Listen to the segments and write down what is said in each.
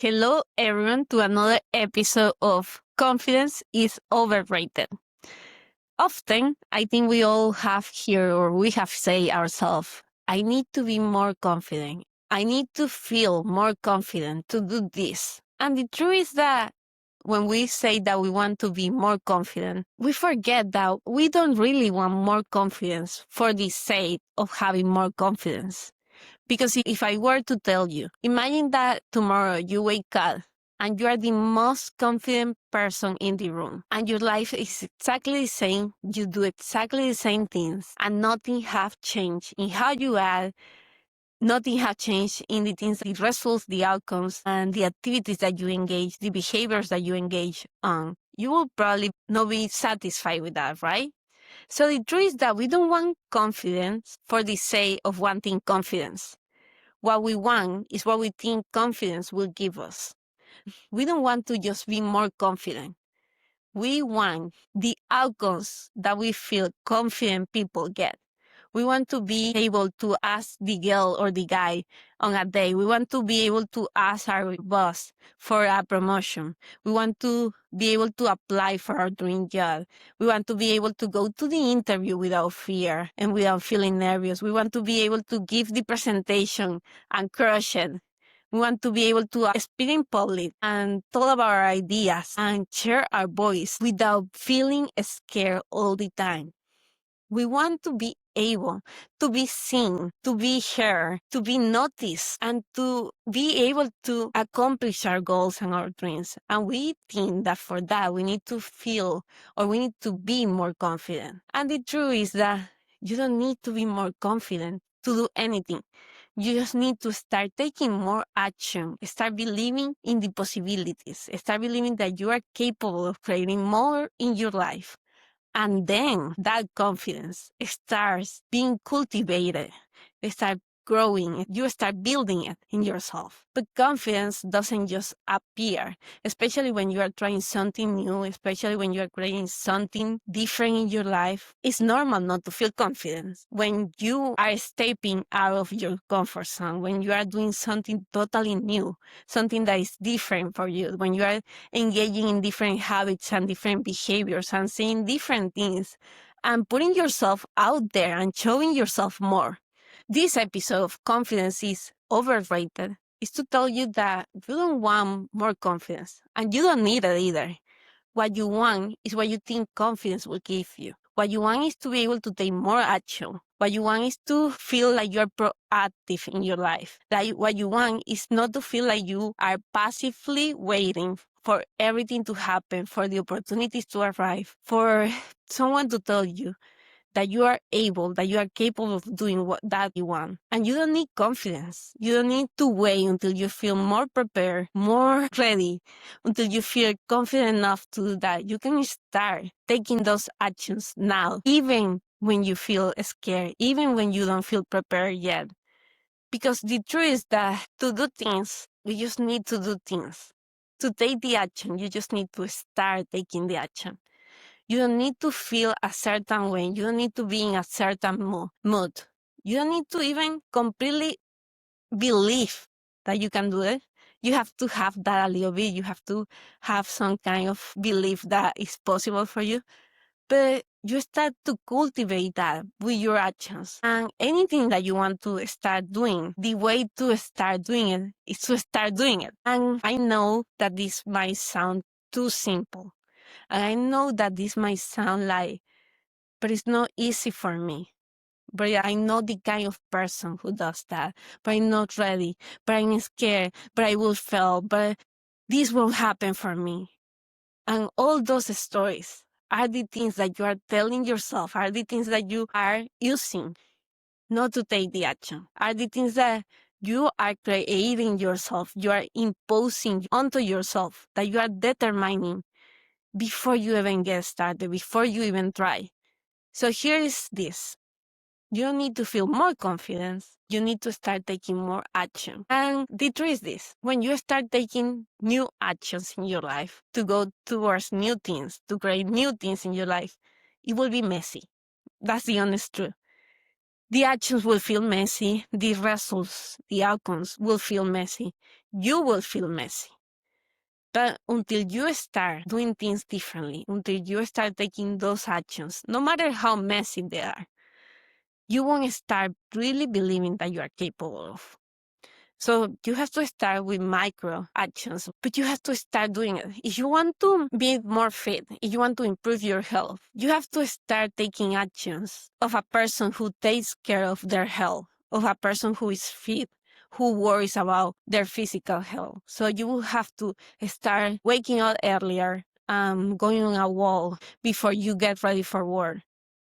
Hello, everyone, to another episode of Confidence is Overrated. Often, I think we all have here or we have say ourselves, I need to be more confident. I need to feel more confident to do this. And the truth is that when we say that we want to be more confident, we forget that we don't really want more confidence for the sake of having more confidence. Because if I were to tell you, imagine that tomorrow you wake up and you are the most confident person in the room and your life is exactly the same, you do exactly the same things and nothing have changed in how you are, nothing have changed in the things, the results, the outcomes, and the activities that you engage, the behaviors that you engage on. You will probably not be satisfied with that, right? So the truth is that we don't want confidence for the sake of wanting confidence. What we want is what we think confidence will give us. We don't want to just be more confident. We want the outcomes that we feel confident people get. We want to be able to ask the girl or the guy on a date. We want to be able to ask our boss for a promotion. We want to be able to apply for our dream job. We want to be able to go to the interview without fear and without feeling nervous. We want to be able to give the presentation and crush it. We want to be able to speak in public and talk about our ideas and share our voice without feeling scared all the time. We want to be able to be seen, to be heard, to be noticed, and to be able to accomplish our goals and our dreams. And we think that for that, we need to feel or we need to be more confident. And the truth is that you don't need to be more confident to do anything. You just need to start taking more action, start believing in the possibilities, start believing that you are capable of creating more in your life. And then that confidence starts being cultivated, start growing, you start building it in yourself. But confidence doesn't just appear, especially when you are trying something new, especially when you are creating something different in your life. It's normal not to feel confidence when you are stepping out of your comfort zone, when you are doing something totally new, something that is different for you, when you are engaging in different habits and different behaviors and saying different things and putting yourself out there and showing yourself more. This episode of Confidence is Overrated is to tell you that you don't want more confidence and you don't need it either. What you want is what you think confidence will give you. What you want is to be able to take more action. What you want is to feel like you're proactive in your life. What you want is not to feel like you are passively waiting for everything to happen, for the opportunities to arrive, for someone to tell you that you are able, that you are capable of doing what that you want. And you don't need confidence. You don't need to wait until you feel more prepared, more ready, until you feel confident enough to do that. You can start taking those actions now, even when you feel scared, even when you don't feel prepared yet. Because the truth is that to do things, we just need to do things. To take the action, you just need to start taking the action. You don't need to feel a certain way. You don't need to be in a certain mood. You don't need to even completely believe that you can do it. You have to have that a little bit. You have to have some kind of belief that it's possible for you. But you start to cultivate that with your actions. And anything that you want to start doing, the way to start doing it is to start doing it. And I know that this might sound too simple. And I know that this might sound like, but it's not easy for me. But I know the kind of person who does that. But I'm not ready. But I'm scared. But I will fail. But this won't happen for me. And all those stories are the things that you are telling yourself, are the things that you are using not to take the action, are the things that you are creating yourself, you are imposing onto yourself, that you are determining before you even get started, before you even try. So here is this. You don't need to feel more confidence. You need to start taking more action. And the truth is this. When you start taking new actions in your life to go towards new things, to create new things in your life, it will be messy. That's the honest truth. The actions will feel messy. The results, the outcomes will feel messy. You will feel messy. But until you start doing things differently, until you start taking those actions, no matter how messy they are, you won't start really believing that you are capable of. So you have to start with micro actions, but you have to start doing it. If you want to be more fit, if you want to improve your health, you have to start taking actions of a person who takes care of their health, of a person who is fit, who worries about their physical health. So you will have to start waking up earlier, going on a walk before you get ready for work,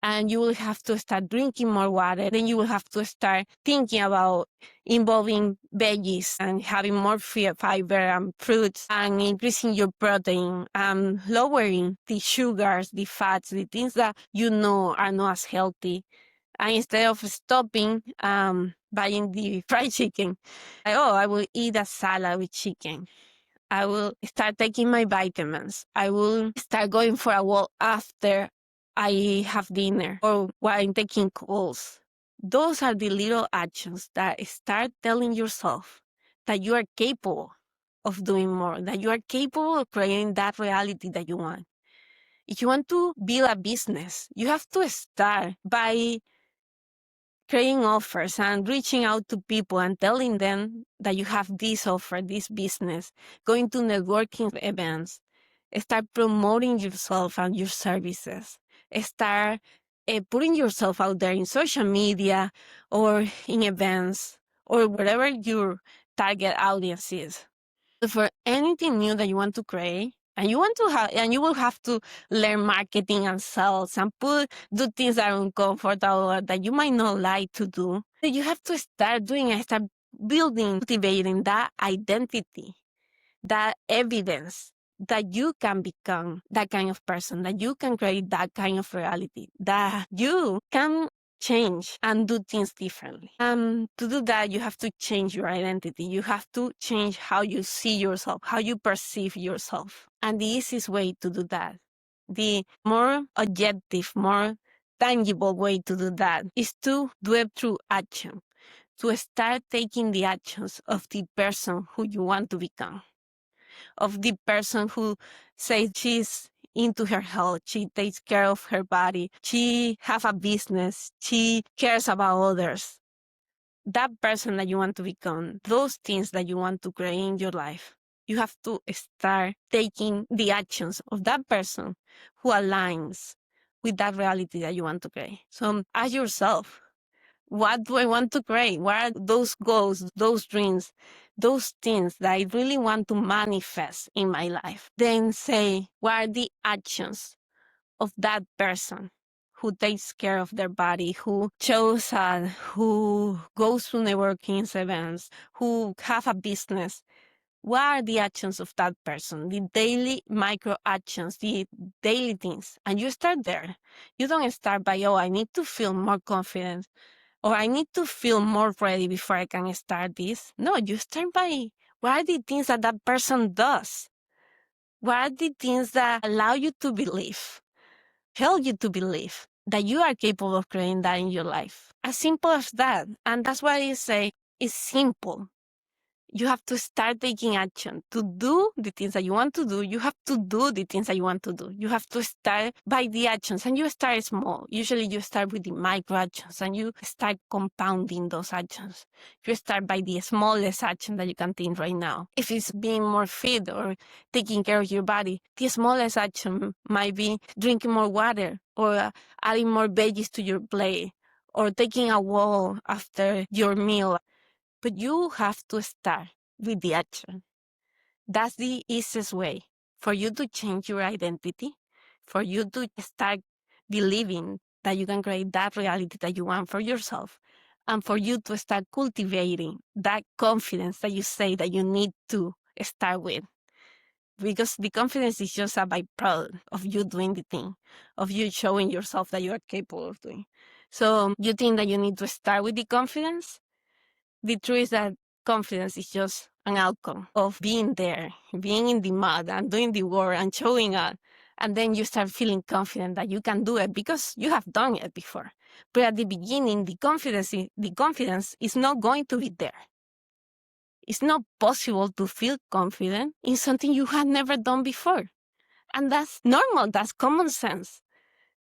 and you will have to start drinking more water. Then you will have to start thinking about involving veggies and having more fiber and fruits and increasing your protein and lowering the sugars, the fats, the things that you know are not as healthy. And instead of stopping buying the fried chicken, I will eat a salad with chicken. I will start taking my vitamins. I will start going for a walk after I have dinner or while I'm taking calls. Those are the little actions that start telling yourself that you are capable of doing more, that you are capable of creating that reality that you want. If you want to build a business, you have to start by creating offers and reaching out to people and telling them that you have this offer, this business, going to networking events, start promoting yourself and your services, start putting yourself out there in social media or in events or wherever your target audience is. For anything new that you want to create, and you will have to learn marketing and sales and do things that are uncomfortable or that you might not like to do. You have to start doing and start building, cultivating that identity, that evidence that you can become that kind of person, that you can create that kind of reality, that you can change and do things differently. And to do that, you have to change your identity. You have to change how you see yourself, how you perceive yourself. And the easiest way to do that, the more objective, more tangible way to do that is to do it through action, to start taking the actions of the person who you want to become, of the person who says she's into her health, she takes care of her body, she have a business, she cares about others. That person that you want to become, those things that you want to create in your life, you have to start taking the actions of that person who aligns with that reality that you want to create. So ask yourself, what do I want to create? What are those goals, those dreams, those things that I really want to manifest in my life? Then say, what are the actions of that person who takes care of their body, who shows up, who goes to networking events, who have a business? What are the actions of that person? The daily micro actions, the daily things. And you start there. You don't start by, I need to feel more confident, or I need to feel more ready before I can start this. No, you start by, what are the things that that person does? What are the things that allow you to believe, help you to believe that you are capable of creating that in your life? As simple as that. And that's why I say it's simple. You have to start taking action to do the things that you want to do. You have to do the things that you want to do. You have to start by the actions, and you start small. Usually you start with the micro actions and you start compounding those actions. You start by the smallest action that you can think right now. If it's being more fit or taking care of your body, the smallest action might be drinking more water or adding more veggies to your plate or taking a walk after your meal. But you have to start with the action. That's the easiest way for you to change your identity, for you to start believing that you can create that reality that you want for yourself, and for you to start cultivating that confidence that you say that you need to start with. Because the confidence is just a byproduct of you doing the thing, of you showing yourself that you are capable of doing. So you think that you need to start with the confidence? The truth is that confidence is just an outcome of being there, being in the mud and doing the work and showing up And then you start feeling confident that you can do it because you have done it before. But at the beginning, the confidence is not going to be there. It's not possible to feel confident in something you had never done before. And that's normal, that's common sense.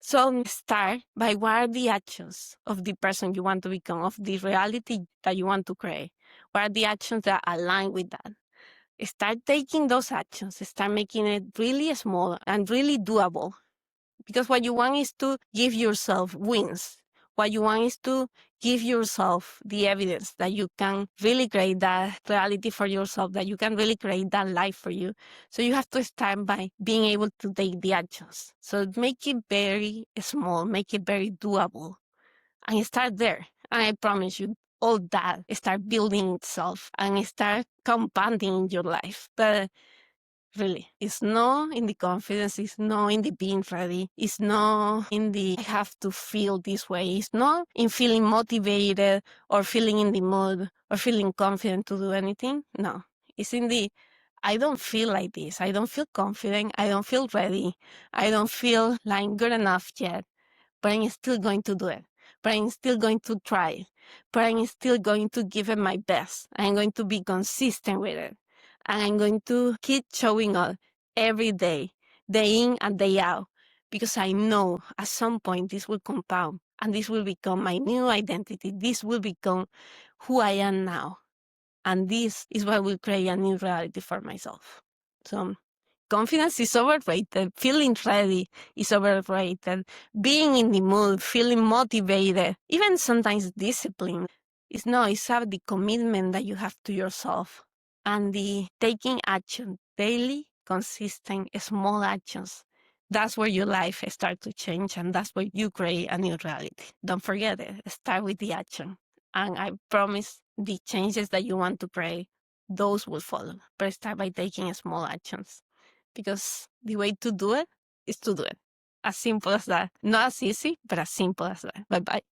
So start by what are the actions of the person you want to become, of the reality that you want to create. What are the actions that align with that? Start taking those actions, start making it really small and really doable. Because what you want is to give yourself wins. What you want is to give yourself the evidence that you can really create that reality for yourself, that you can really create that life for you. So you have to start by being able to take the actions. So make it very small, make it very doable, and start there. And I promise you, all that start building itself and start compounding in your life. But really, it's not in the confidence, it's not in the being ready, it's not in the I have to feel this way, it's not in feeling motivated or feeling in the mood or feeling confident to do anything. No, it's in the I don't feel like this, I don't feel confident, I don't feel ready, I don't feel like good enough yet, but I'm still going to do it. But I'm still going to try it. But I'm still going to give it my best. I'm going to be consistent with it. And I'm going to keep showing up every day, day in and day out, because I know at some point this will compound and this will become my new identity. This will become who I am now. And this is what will create a new reality for myself. So confidence is overrated. Feeling ready is overrated. Being in the mood, feeling motivated, even sometimes discipline. It's about the commitment that you have to yourself and the taking action, daily, consistent, small actions. That's where your life starts to change and that's where you create a new reality. Don't forget it. Start with the action. And I promise the changes that you want to create, those will follow. But start by taking small actions because the way to do it is to do it. As simple as that. Not as easy, but as simple as that. Bye-bye.